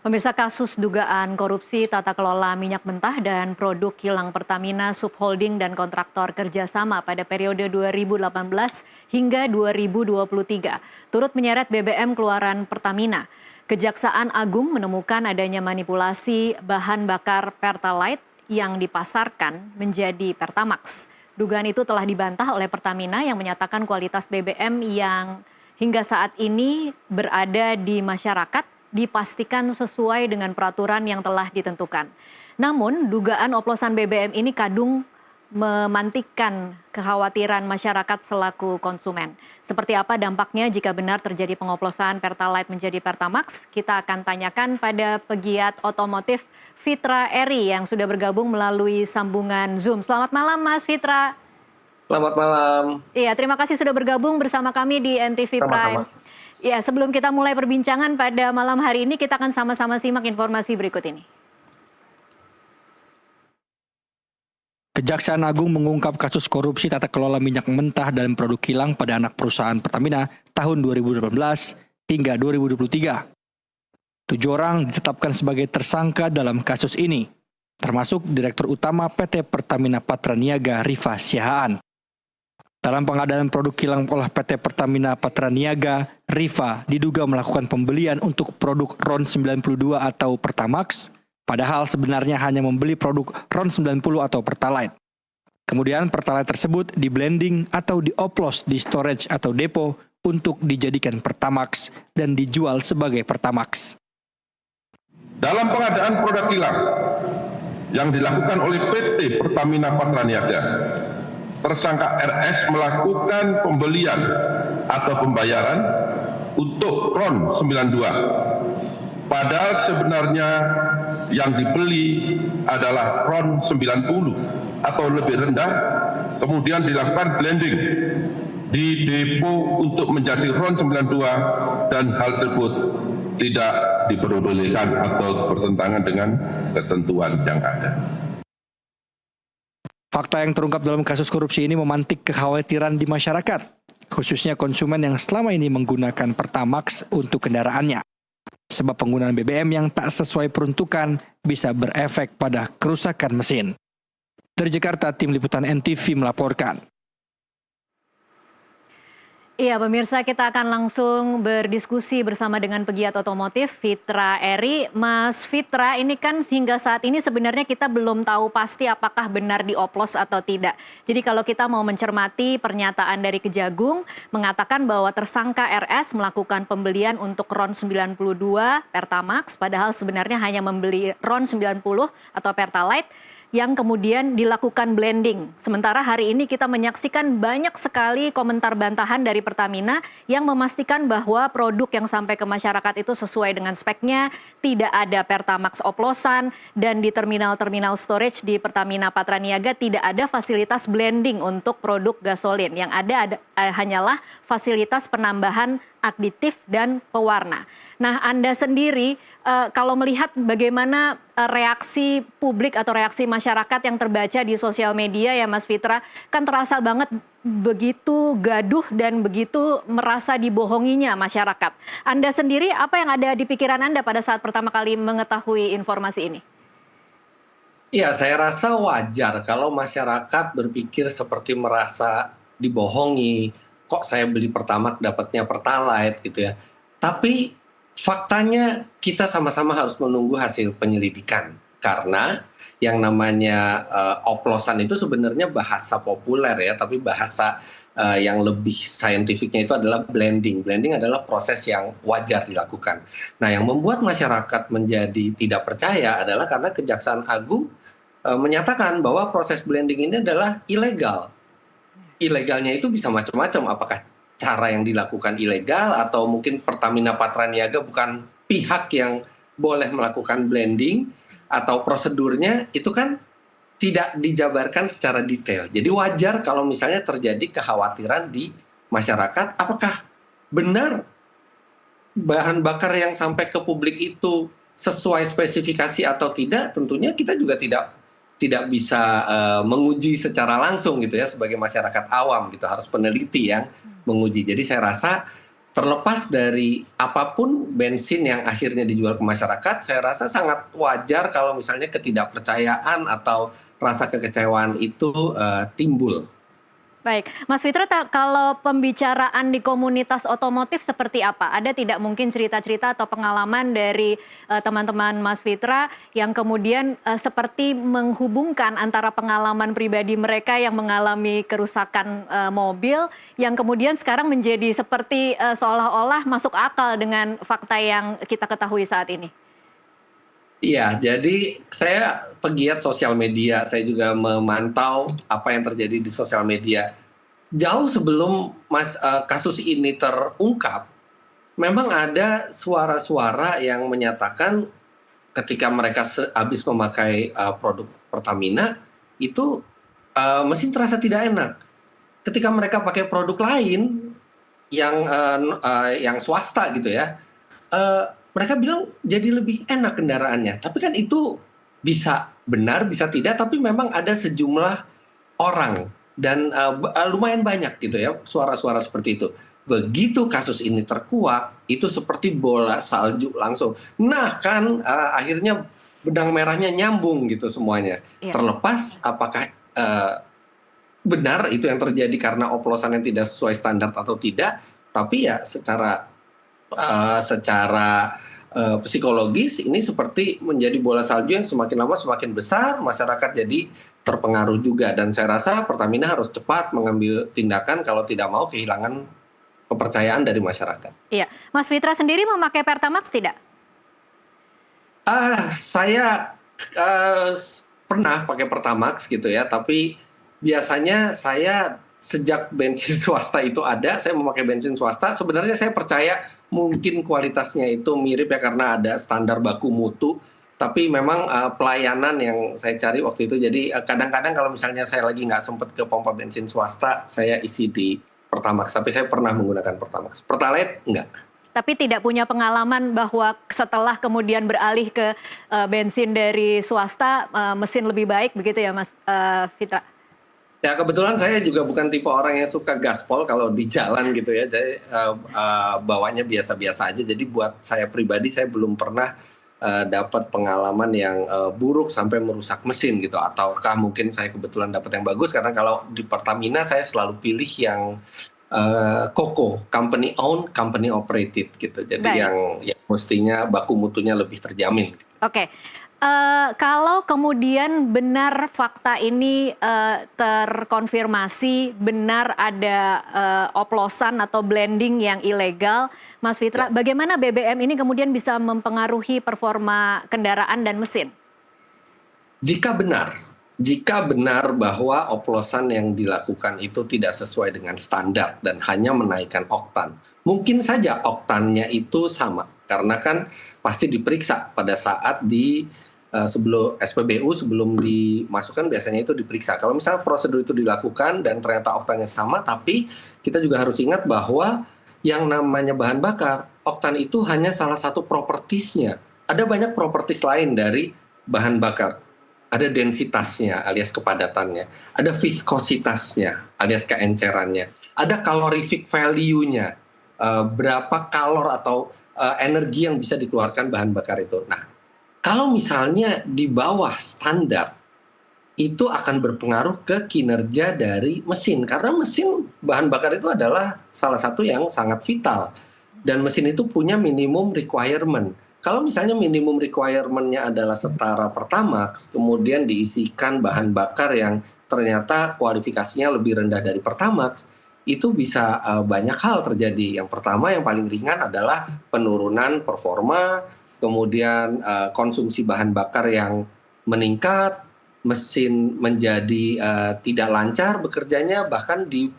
Pemirsa, kasus dugaan korupsi tata kelola minyak mentah dan produk kilang Pertamina Subholding dan kontraktor kerjasama pada periode 2018 hingga 2023 turut menyeret BBM keluaran Pertamina. Kejaksaan Agung menemukan adanya manipulasi bahan bakar Pertalite yang dipasarkan menjadi Pertamax. Dugaan itu telah dibantah oleh Pertamina yang menyatakan kualitas BBM yang hingga saat ini berada di masyarakat dipastikan sesuai dengan peraturan yang telah ditentukan. Namun, dugaan oplosan BBM ini kadung memantikkan kekhawatiran masyarakat selaku konsumen. Seperti apa dampaknya jika benar terjadi pengoplosan Pertalite menjadi Pertamax? Kita akan tanyakan pada pegiat otomotif Fitra Eri yang sudah bergabung melalui sambungan Zoom. Selamat malam, Mas Fitra. Selamat malam. Iya, terima kasih sudah bergabung bersama kami di NTV Prime. Sama-sama. Ya, sebelum kita mulai perbincangan pada malam hari ini, kita akan sama-sama simak informasi berikut ini. Kejaksaan Agung mengungkap kasus korupsi tata kelola minyak mentah dan produk kilang pada anak perusahaan Pertamina tahun 2018 hingga 2023. 7 orang ditetapkan sebagai tersangka dalam kasus ini, termasuk Direktur Utama PT Pertamina Patraniaga Rifa Siahaan. Dalam pengadaan produk kilang oleh PT Pertamina Patraniaga, Rifa diduga melakukan pembelian untuk produk RON 92 atau Pertamax, padahal sebenarnya hanya membeli produk RON 90 atau Pertalite. Kemudian Pertalite tersebut di-blending atau dioplos di storage atau depo untuk dijadikan Pertamax dan dijual sebagai Pertamax. Dalam pengadaan produk kilang yang dilakukan oleh PT Pertamina Patraniaga, tersangka RS melakukan pembelian atau pembayaran untuk RON 92. Padahal sebenarnya yang dibeli adalah RON 90 atau lebih rendah, kemudian dilakukan blending di depo untuk menjadi RON 92 dan hal tersebut tidak diperbolehkan atau bertentangan dengan ketentuan yang ada. Fakta yang terungkap dalam kasus korupsi ini memantik kekhawatiran di masyarakat, khususnya konsumen yang selama ini menggunakan Pertamax untuk kendaraannya. Sebab penggunaan BBM yang tak sesuai peruntukan bisa berefek pada kerusakan mesin. Dari Jakarta, tim liputan NTV melaporkan. Iya, pemirsa, kita akan langsung berdiskusi bersama dengan pegiat otomotif Fitra Eri. Mas Fitra, ini kan hingga saat ini sebenarnya kita belum tahu pasti apakah benar dioplos atau tidak. Jadi kalau kita mau mencermati pernyataan dari Kejagung mengatakan bahwa tersangka RS melakukan pembelian untuk RON 92 Pertamax, padahal sebenarnya hanya membeli RON 90 atau Pertalite, yang kemudian dilakukan blending. Sementara hari ini kita menyaksikan banyak sekali komentar bantahan dari Pertamina yang memastikan bahwa produk yang sampai ke masyarakat itu sesuai dengan speknya, tidak ada Pertamax oplosan, dan di terminal-terminal storage di Pertamina Patraniaga tidak ada fasilitas blending untuk produk gasolin. Yang ada hanyalah fasilitas penambahan aditif dan pewarna. Nah, Anda sendiri kalau melihat bagaimana reaksi publik atau reaksi masyarakat yang terbaca di sosial media ya Mas Fitra, kan terasa banget begitu gaduh dan begitu merasa dibohonginya masyarakat. Anda sendiri apa yang ada di pikiran Anda pada saat pertama kali mengetahui informasi ini? Iya, saya rasa wajar kalau masyarakat berpikir seperti merasa dibohongi. Kok saya beli Pertamax dapatnya Pertalite gitu ya. Tapi faktanya kita sama-sama harus menunggu hasil penyelidikan. Karena yang namanya oplosan itu sebenarnya bahasa populer ya, tapi bahasa yang lebih saintifiknya itu adalah blending. Blending adalah proses yang wajar dilakukan. Nah, yang membuat masyarakat menjadi tidak percaya adalah karena Kejaksaan Agung menyatakan bahwa proses blending ini adalah ilegal. Ilegalnya itu bisa macam-macam, apakah cara yang dilakukan ilegal atau mungkin Pertamina Patraniaga bukan pihak yang boleh melakukan blending atau prosedurnya itu kan tidak dijabarkan secara detail. Jadi wajar kalau misalnya terjadi kekhawatiran di masyarakat, apakah benar bahan bakar yang sampai ke publik itu sesuai spesifikasi atau tidak, tentunya kita juga tidak bisa menguji secara langsung gitu ya, sebagai masyarakat awam gitu, harus peneliti yang menguji. Jadi saya rasa terlepas dari apapun bensin yang akhirnya dijual ke masyarakat, saya rasa sangat wajar kalau misalnya ketidakpercayaan atau rasa kekecewaan itu timbul. Baik, Mas Fitra, kalau pembicaraan di komunitas otomotif seperti apa? Ada tidak mungkin cerita-cerita atau pengalaman dari teman-teman Mas Fitra yang kemudian seperti menghubungkan antara pengalaman pribadi mereka yang mengalami kerusakan mobil, yang kemudian sekarang menjadi seperti seolah-olah masuk akal dengan fakta yang kita ketahui saat ini? Iya, jadi saya pegiat sosial media, saya juga memantau apa yang terjadi di sosial media. Jauh sebelum kasus ini terungkap, memang ada suara-suara yang menyatakan ketika mereka habis memakai produk Pertamina, itu mesin terasa tidak enak. Ketika mereka pakai produk lain yang swasta gitu ya, mereka bilang jadi lebih enak kendaraannya. Tapi kan itu bisa benar, bisa tidak, tapi memang ada sejumlah orang dan lumayan banyak gitu ya suara-suara seperti itu. Begitu kasus ini terkuak, itu seperti bola salju langsung. Nah kan akhirnya benang merahnya nyambung gitu semuanya. Iya. Terlepas apakah benar itu yang terjadi karena oplosan yang tidak sesuai standar atau tidak, tapi ya secara psikologis ini seperti menjadi bola salju yang semakin lama semakin besar, masyarakat jadi terpengaruh juga, dan saya rasa Pertamina harus cepat mengambil tindakan kalau tidak mau kehilangan kepercayaan dari masyarakat. Iya, Mas Fitra sendiri memakai Pertamax tidak? Saya pernah pakai Pertamax gitu ya, tapi biasanya saya sejak bensin swasta itu ada, saya memakai bensin swasta. Sebenarnya saya percaya mungkin kualitasnya itu mirip ya karena ada standar baku mutu. Tapi memang pelayanan yang saya cari waktu itu, jadi kadang-kadang kalau misalnya saya lagi nggak sempat ke pompa bensin swasta, saya isi di Pertamax. Tapi saya pernah menggunakan Pertamax. Pertalite enggak. Tapi tidak punya pengalaman bahwa setelah kemudian beralih ke bensin dari swasta, mesin lebih baik begitu ya Mas Fitra? Ya kebetulan saya juga bukan tipe orang yang suka gaspol kalau di jalan gitu ya. Saya bawanya biasa-biasa aja. Jadi buat saya pribadi saya belum pernah dapat pengalaman yang buruk sampai merusak mesin gitu. Ataukah mungkin saya kebetulan dapat yang bagus, karena kalau di Pertamina saya selalu pilih yang COCO, company owned, company operated gitu. Jadi Baik. yang mestinya baku mutunya lebih terjamin. Oke. Kalau kemudian benar fakta ini terkonfirmasi, benar ada oplosan atau blending yang ilegal, Mas Fitra, bagaimana BBM ini kemudian bisa mempengaruhi performa kendaraan dan mesin? Jika benar bahwa oplosan yang dilakukan itu tidak sesuai dengan standar dan hanya menaikkan oktan, mungkin saja oktannya itu sama, karena kan pasti diperiksa pada saat sebelum SPBU, sebelum dimasukkan biasanya itu diperiksa. Kalau misalnya prosedur itu dilakukan dan ternyata oktannya sama, tapi kita juga harus ingat bahwa yang namanya bahan bakar, oktan itu hanya salah satu propertisnya. Ada banyak propertis lain dari bahan bakar. Ada densitasnya alias kepadatannya, ada viskositasnya alias keencerannya, ada calorific value-nya, berapa kalor atau energi yang bisa dikeluarkan bahan bakar itu. Nah, kalau misalnya di bawah standar, itu akan berpengaruh ke kinerja dari mesin. Karena mesin bahan bakar itu adalah salah satu yang sangat vital. Dan mesin itu punya minimum requirement. Kalau misalnya minimum requirement-nya adalah setara Pertamax, kemudian diisikan bahan bakar yang ternyata kualifikasinya lebih rendah dari Pertamax, itu bisa banyak hal terjadi. Yang pertama, yang paling ringan adalah penurunan performa, kemudian konsumsi bahan bakar yang meningkat, mesin menjadi tidak lancar bekerjanya, bahkan di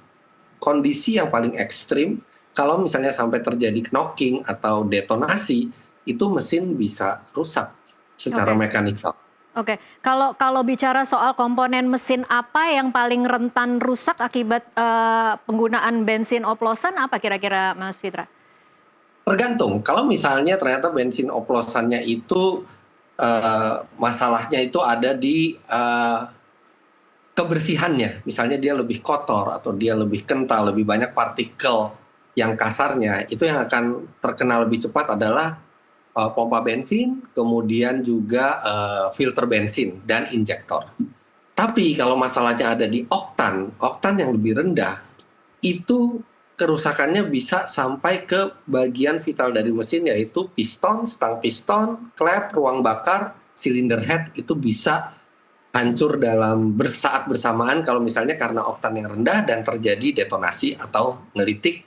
kondisi yang paling ekstrim, kalau misalnya sampai terjadi knocking atau detonasi, itu mesin bisa rusak secara mekanikal. Oke, kalau bicara soal komponen mesin, apa yang paling rentan rusak akibat penggunaan bensin oplosan, apa kira-kira Mas Fitra? Tergantung, kalau misalnya ternyata bensin oplosannya itu masalahnya itu ada di kebersihannya, misalnya dia lebih kotor atau dia lebih kental, lebih banyak partikel yang kasarnya itu yang akan terkena lebih cepat adalah pompa bensin, kemudian juga filter bensin dan injektor. Tapi kalau masalahnya ada di oktan yang lebih rendah, itu kerusakannya bisa sampai ke bagian vital dari mesin, yaitu piston, stang piston, klep, ruang bakar, silinder head itu bisa hancur dalam saat bersamaan kalau misalnya karena oktan yang rendah dan terjadi detonasi atau ngelitik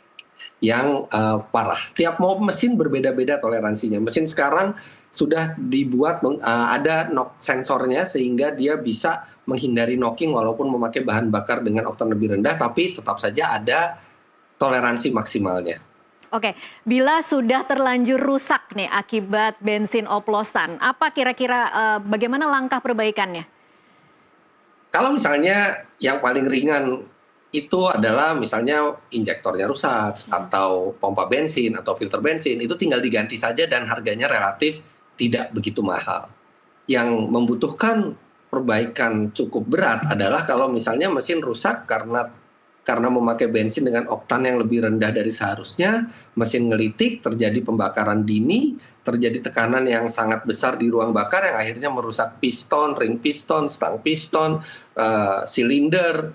yang parah. Tiap mesin berbeda-beda toleransinya. Mesin sekarang sudah dibuat ada knock sensornya sehingga dia bisa menghindari knocking walaupun memakai bahan bakar dengan oktan lebih rendah, tapi tetap saja ada toleransi maksimalnya. Oke, bila sudah terlanjur rusak nih akibat bensin oplosan, apa kira-kira bagaimana langkah perbaikannya? Kalau misalnya yang paling ringan itu adalah misalnya injektornya rusak atau pompa bensin atau filter bensin, itu tinggal diganti saja dan harganya relatif tidak begitu mahal. Yang membutuhkan perbaikan cukup berat adalah kalau misalnya mesin rusak karena memakai bensin dengan oktan yang lebih rendah dari seharusnya, mesin ngelitik, terjadi pembakaran dini, terjadi tekanan yang sangat besar di ruang bakar yang akhirnya merusak piston, ring piston, stang piston, silinder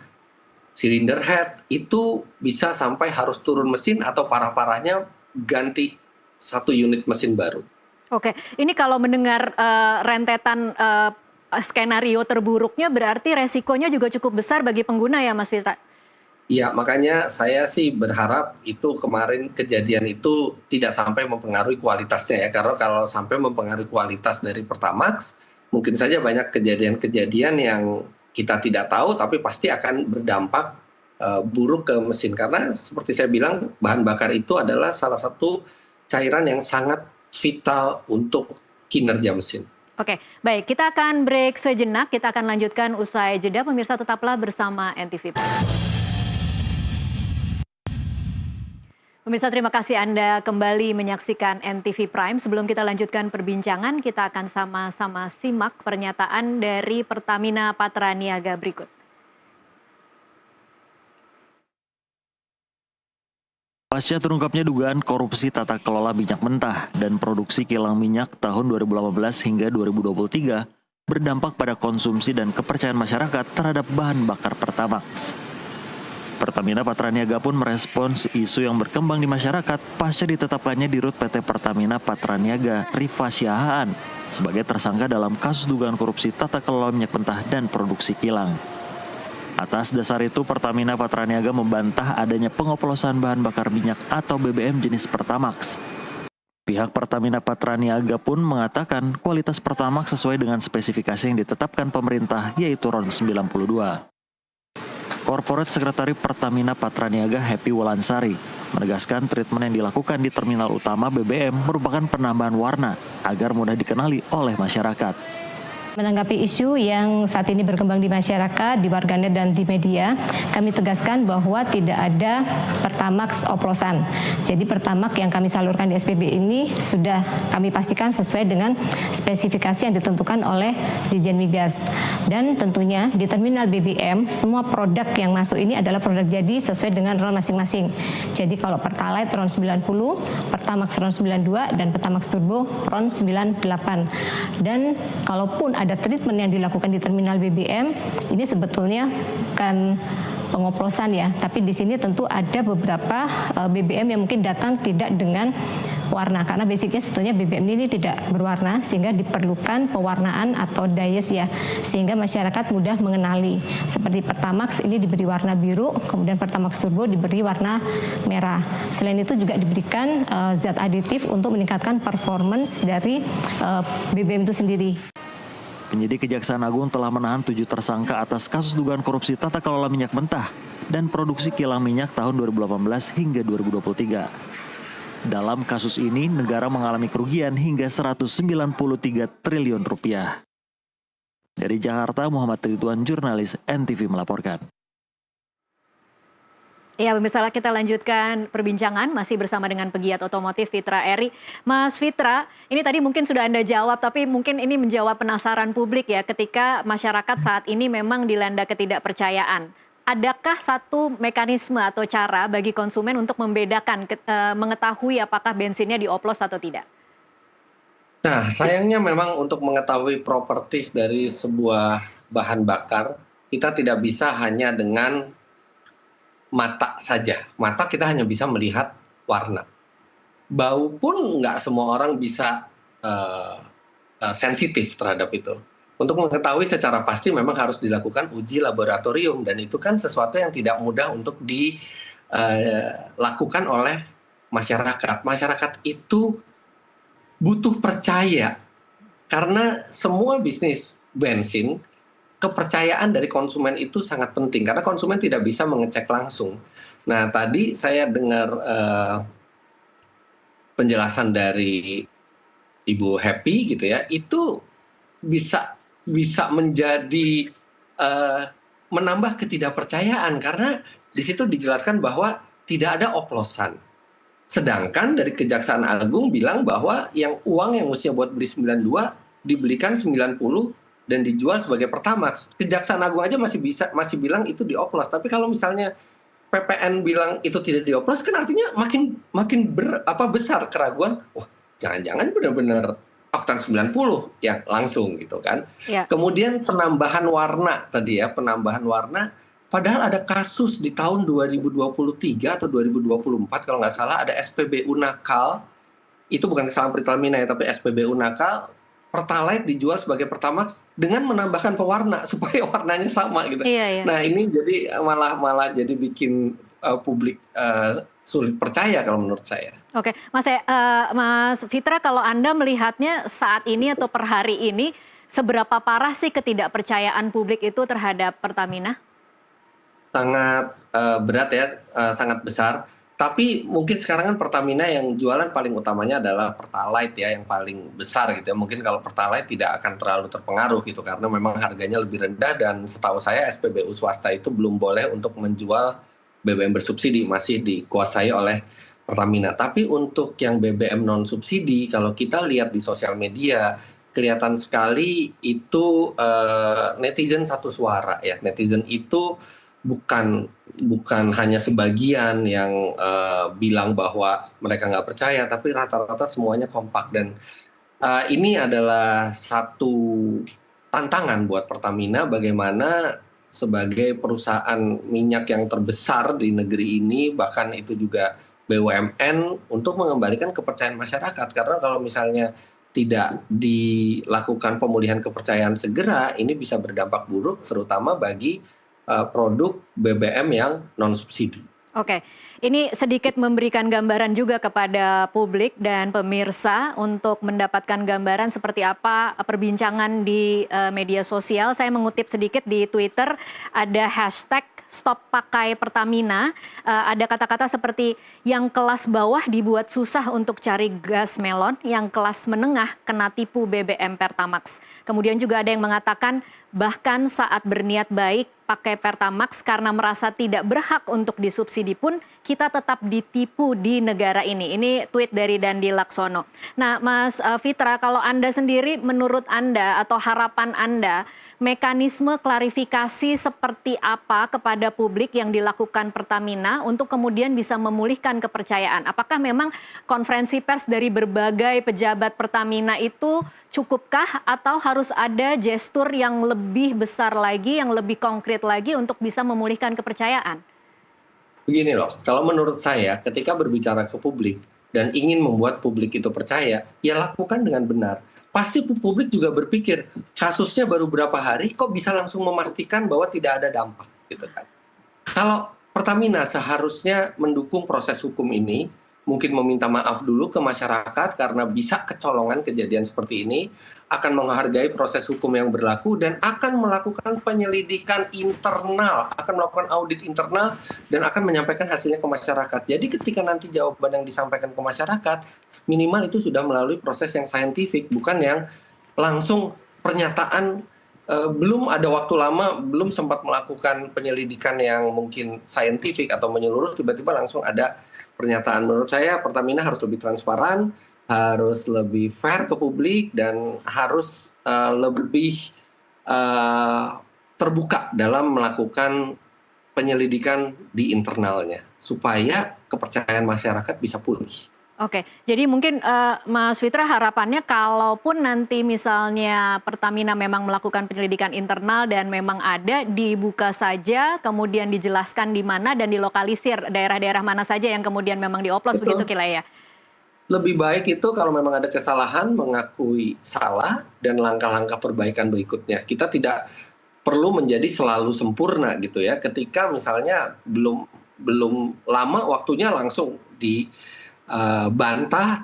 head, itu bisa sampai harus turun mesin atau parah-parahnya ganti satu unit mesin baru. Oke, ini kalau mendengar rentetan skenario terburuknya berarti resikonya juga cukup besar bagi pengguna ya Mas Fitra? Iya, makanya saya sih berharap itu kemarin kejadian itu tidak sampai mempengaruhi kualitasnya ya. Karena kalau sampai mempengaruhi kualitas dari Pertamax, mungkin saja banyak kejadian-kejadian yang kita tidak tahu tapi pasti akan berdampak buruk ke mesin. Karena seperti saya bilang, bahan bakar itu adalah salah satu cairan yang sangat vital untuk kinerja mesin. Oke, baik. Kita akan break sejenak. Kita akan lanjutkan usai jeda. Pemirsa tetaplah bersama NTV Prime. Pemirsa, terima kasih Anda kembali menyaksikan NTV Prime. Sebelum kita lanjutkan perbincangan, kita akan sama-sama simak pernyataan dari Pertamina Patraniaga berikut. Pasca terungkapnya dugaan korupsi tata kelola minyak mentah dan produksi kilang minyak tahun 2018 hingga 2023 berdampak pada konsumsi dan kepercayaan masyarakat terhadap bahan bakar Pertamax. Pertamina Patraniaga pun merespons isu yang berkembang di masyarakat pasca ditetapkannya Dirut PT Pertamina Patraniaga Rifa Siahaan sebagai tersangka dalam kasus dugaan korupsi tata kelola minyak mentah dan produksi kilang. Atas dasar itu, Pertamina Patraniaga membantah adanya pengoplosan bahan bakar minyak atau BBM jenis Pertamax. Pihak Pertamina Patraniaga pun mengatakan kualitas Pertamax sesuai dengan spesifikasi yang ditetapkan pemerintah, yaitu RON 92. Corporate Sekretari Pertamina Patraniaga Happy Wolansari menegaskan treatment yang dilakukan di terminal utama BBM merupakan penambahan warna agar mudah dikenali oleh masyarakat. Menanggapi isu yang saat ini berkembang di masyarakat, di warganet dan di media, kami tegaskan bahwa tidak ada Pertamax oplosan. Jadi Pertamax yang kami salurkan di SPB ini sudah kami pastikan sesuai dengan spesifikasi yang ditentukan oleh Ditjen Migas. Dan tentunya di terminal BBM, semua produk yang masuk ini adalah produk jadi sesuai dengan RON masing-masing. Jadi kalau Pertalite RON 90, Pertamax RON 92, dan Pertamax Turbo RON 98. Dan kalaupun ada treatment yang dilakukan di terminal BBM, ini sebetulnya bukan pengoplosan ya, tapi di sini tentu ada beberapa BBM yang mungkin datang tidak dengan warna, karena basicnya sebetulnya BBM ini tidak berwarna, sehingga diperlukan pewarnaan atau dayes ya, sehingga masyarakat mudah mengenali. Seperti Pertamax ini diberi warna biru, kemudian Pertamax Turbo diberi warna merah. Selain itu juga diberikan zat aditif untuk meningkatkan performance dari BBM itu sendiri. Penyidik Kejaksaan Agung telah menahan 7 tersangka atas kasus dugaan korupsi tata kelola minyak mentah dan produksi kilang minyak tahun 2018 hingga 2023. Dalam kasus ini, negara mengalami kerugian hingga 193 triliun rupiah. Dari Jakarta, Muhammad Ridwan, jurnalis NTV melaporkan. Ya, pemirsa, kita lanjutkan perbincangan masih bersama dengan pegiat otomotif Fitra Eri. Mas Fitra, ini tadi mungkin sudah Anda jawab, tapi mungkin ini menjawab penasaran publik ya, ketika masyarakat saat ini memang dilanda ketidakpercayaan adakah satu mekanisme atau cara bagi konsumen untuk membedakan, mengetahui apakah bensinnya dioplos atau tidak? Nah, sayangnya memang untuk mengetahui properties dari sebuah bahan bakar, kita tidak bisa hanya dengan mata saja. Mata kita hanya bisa melihat warna. Bau pun nggak semua orang bisa sensitif terhadap itu. Untuk mengetahui secara pasti memang harus dilakukan uji laboratorium, dan itu kan sesuatu yang tidak mudah untuk dilakukan oleh masyarakat. Masyarakat itu butuh percaya, karena semua bisnis bensin, kepercayaan dari konsumen itu sangat penting, karena konsumen tidak bisa mengecek langsung. Nah, tadi saya dengar penjelasan dari Ibu Happy gitu ya, itu bisa bisa menjadi menambah ketidakpercayaan, karena di situ dijelaskan bahwa tidak ada oplosan. Sedangkan dari Kejaksaan Agung bilang bahwa yang uang yang mestinya buat beli 92 dibelikan 90 dan dijual sebagai Pertamax. Kejaksaan Agung aja masih bilang itu dioplos. Tapi kalau misalnya PPN bilang itu tidak dioplos, kan artinya makin besar keraguan. Wah, jangan-jangan benar-benar oktan 90 yang langsung gitu kan. Ya. Kemudian penambahan warna tadi ya, penambahan warna. Padahal ada kasus di tahun 2023 atau 2024 kalau nggak salah, ada SPBU nakal, itu bukan kesalahan Pertamina ya, tapi SPBU nakal, Pertalite dijual sebagai Pertamax dengan menambahkan pewarna supaya warnanya sama gitu. Iya, iya. Nah ini jadi malah jadi bikin publik sulit percaya kalau menurut saya. Oke, Mas Fitra, kalau Anda melihatnya saat ini atau per hari ini, seberapa parah sih ketidakpercayaan publik itu terhadap Pertamina? Sangat berat ya, sangat besar. Tapi mungkin sekarang kan Pertamina yang jualan paling utamanya adalah Pertalite ya, yang paling besar gitu ya. Mungkin kalau Pertalite tidak akan terlalu terpengaruh gitu, karena memang harganya lebih rendah, dan setahu saya SPBU swasta itu belum boleh untuk menjual BBM bersubsidi, masih dikuasai oleh Pertamina. Tapi untuk yang BBM non subsidi, kalau kita lihat di sosial media, kelihatan sekali itu netizen satu suara ya. Netizen itu bukan hanya sebagian yang bilang bahwa mereka nggak percaya, tapi rata-rata semuanya kompak. Dan ini adalah satu tantangan buat Pertamina, bagaimana sebagai perusahaan minyak yang terbesar di negeri ini, bahkan itu juga BUMN, untuk mengembalikan kepercayaan masyarakat. Karena kalau misalnya tidak dilakukan pemulihan kepercayaan segera, ini bisa berdampak buruk terutama bagi produk BBM yang non subsidi. Oke, ini sedikit memberikan gambaran juga kepada publik dan pemirsa untuk mendapatkan gambaran seperti apa perbincangan di media sosial. Saya mengutip sedikit di Twitter, ada hashtag Stop Pakai Pertamina, ada kata-kata seperti yang kelas bawah dibuat susah untuk cari gas melon, yang kelas menengah kena tipu BBM Pertamax. Kemudian juga ada yang mengatakan bahkan saat berniat baik pakai Pertamax karena merasa tidak berhak untuk disubsidi pun kita tetap ditipu di negara ini. Ini tweet dari Dandi Laksono. Nah, Mas Fitra, kalau Anda sendiri, menurut Anda atau harapan Anda, mekanisme klarifikasi seperti apa kepada publik yang dilakukan Pertamina untuk kemudian bisa memulihkan kepercayaan? Apakah memang konferensi pers dari berbagai pejabat Pertamina itu cukupkah, atau harus ada gestur yang lebih besar lagi, yang lebih konkret lagi untuk bisa memulihkan kepercayaan? Begini loh, kalau menurut saya ketika berbicara ke publik dan ingin membuat publik itu percaya, ya lakukan dengan benar. Pasti publik juga berpikir, kasusnya baru berapa hari kok bisa langsung memastikan bahwa tidak ada dampak gitu kan. Kalau Pertamina seharusnya mendukung proses hukum ini, mungkin meminta maaf dulu ke masyarakat karena bisa kecolongan kejadian seperti ini, akan menghargai proses hukum yang berlaku dan akan melakukan penyelidikan internal, akan melakukan audit internal dan akan menyampaikan hasilnya ke masyarakat. Jadi ketika nanti jawaban yang disampaikan ke masyarakat, minimal itu sudah melalui proses yang saintifik, bukan yang langsung pernyataan. Belum ada waktu lama, belum sempat melakukan penyelidikan yang mungkin saintifik atau menyeluruh, tiba-tiba langsung ada pernyataan. Menurut saya Pertamina harus lebih transparan, harus lebih fair ke publik, dan harus lebih terbuka dalam melakukan penyelidikan di internalnya supaya kepercayaan masyarakat bisa pulih. Oke, jadi mungkin Mas Fitra harapannya kalaupun nanti misalnya Pertamina memang melakukan penyelidikan internal dan memang ada, dibuka saja, kemudian dijelaskan di mana dan dilokalisir daerah-daerah mana saja yang kemudian memang dioplos, Betul. begitu Kila ya? Lebih baik itu kalau memang ada kesalahan, mengakui salah dan langkah-langkah perbaikan berikutnya. Kita tidak perlu menjadi selalu sempurna gitu ya. Ketika misalnya belum lama waktunya langsung dibantah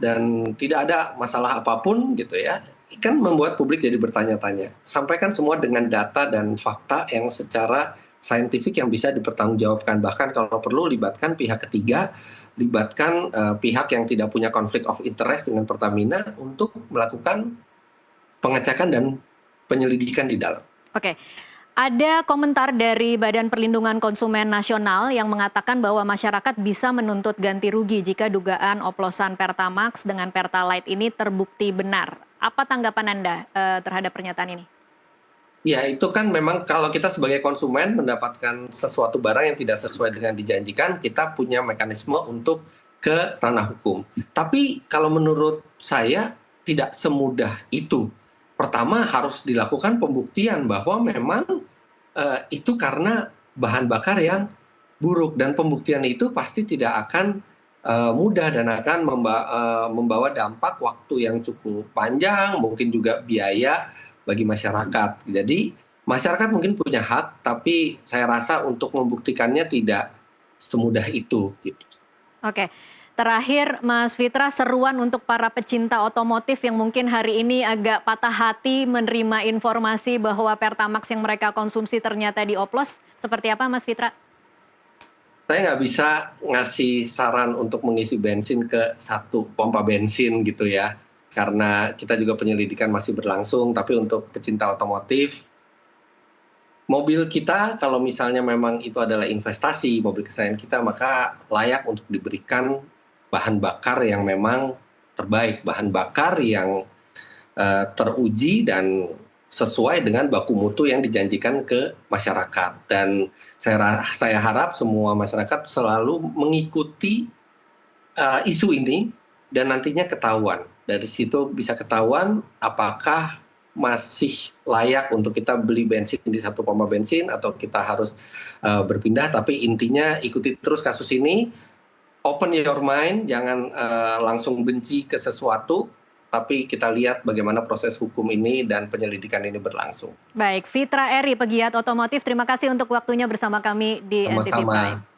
dan tidak ada masalah apapun gitu ya, kan membuat publik jadi bertanya-tanya. Sampaikan semua dengan data dan fakta yang secara saintifik yang bisa dipertanggungjawabkan. Bahkan kalau perlu libatkan pihak ketiga, libatkan pihak yang tidak punya konflik of interest dengan Pertamina untuk melakukan pengecekan dan penyelidikan di dalam. Oke. Ada komentar dari Badan Perlindungan Konsumen Nasional yang mengatakan bahwa masyarakat bisa menuntut ganti rugi jika dugaan oplosan Pertamax dengan Pertalite ini terbukti benar. Apa tanggapan Anda terhadap pernyataan ini? Ya, itu kan memang kalau kita sebagai konsumen mendapatkan sesuatu barang yang tidak sesuai dengan dijanjikan, kita punya mekanisme untuk ke ranah hukum. Tapi kalau menurut saya tidak semudah itu. Pertama harus dilakukan pembuktian bahwa memang itu karena bahan bakar yang buruk, dan pembuktian itu pasti tidak akan mudah dan akan membawa dampak waktu yang cukup panjang, mungkin juga biaya bagi masyarakat. Jadi masyarakat mungkin punya hak, tapi saya rasa untuk membuktikannya tidak semudah itu. Gitu. Oke. Terakhir, Mas Fitra, seruan untuk para pecinta otomotif yang mungkin hari ini agak patah hati menerima informasi bahwa Pertamax yang mereka konsumsi ternyata dioplos. Seperti apa, Mas Fitra? Saya nggak bisa ngasih saran untuk mengisi bensin ke satu pompa bensin gitu ya. Karena kita juga penyelidikan masih berlangsung, tapi untuk pecinta otomotif, mobil kita kalau misalnya memang itu adalah investasi, mobil kesayangan kita, maka layak untuk diberikan bahan bakar yang memang terbaik, bahan bakar yang teruji dan sesuai dengan baku mutu yang dijanjikan ke masyarakat. Dan saya harap semua masyarakat selalu mengikuti isu ini dan nantinya ketahuan. Dari situ bisa ketahuan apakah masih layak untuk kita beli bensin di satu pompa bensin atau kita harus berpindah. Tapi intinya ikuti terus kasus ini. Open your mind, jangan langsung benci ke sesuatu, tapi kita lihat bagaimana proses hukum ini dan penyelidikan ini berlangsung. Baik, Fitra Eri, pegiat otomotif, terima kasih untuk waktunya bersama kami di NTV Prime. Sama-sama.